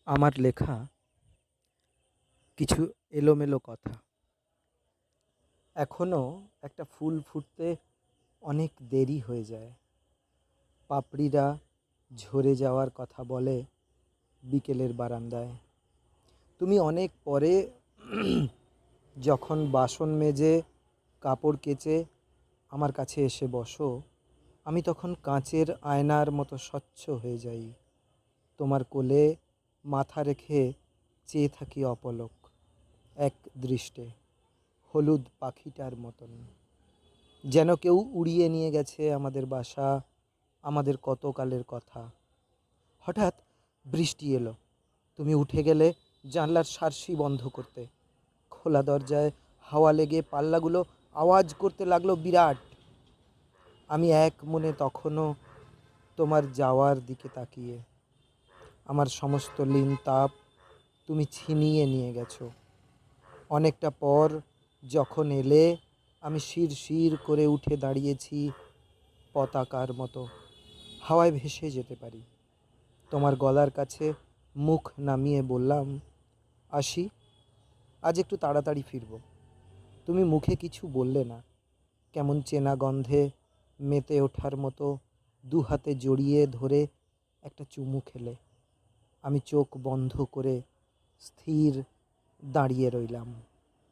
আমার লেখা কিছু এলোমেলো কথা। এখনও একটা ফুল ফুটতে অনেক দেরি হয়ে যায়। পাপড়িরা ঝরে যাওয়ার কথা বলে বিকেলের বারান্দায়। তুমি অনেক পরে যখন বাসন মেজে কাপড় কেচে আমার কাছে এসে বসো, আমি তখন কাঁচের আয়নার মতো স্বচ্ছ হয়ে যাই। তোমার কোলে মাথা রেখে চেয়ে থাকি অপলক এক দৃষ্টে, হলুদ পাখিটার মতন। যেন কেউ উড়িয়ে নিয়ে গেছে আমাদের বাসা, আমাদের কতকালের কথা। হঠাৎ বৃষ্টি এলো, তুমি উঠে গেলে জানলার শার্সি বন্ধ করতে। খোলা দরজায় হাওয়া লেগে পাল্লাগুলো আওয়াজ করতে লাগলো বিরাট। আমি এক মনে তখনও তোমার যাওয়ার দিকে তাকিয়ে। আমার সমস্ত লীন তাপ তুমি ছিনিয়ে নিয়ে গেছো। অনেকটা পর যখন এলে, আমি শিরশির করে উঠে দাঁড়িয়েছি পতাকার মতো, হাওয়ায় ভেসে যেতে পারি। তোমার গলার কাছে মুখ নামিয়ে বললাম, আসি, আজ একটু তাড়াতাড়ি ফিরব। তুমি মুখে কিছু বললে না, কেমন চেনা গন্ধে মেতে ওঠার মতো দু হাতে জড়িয়ে ধরে একটা চুমু খেলে। আমি চোখ বন্ধ করে স্থির দাঁড়িয়ে রইলাম।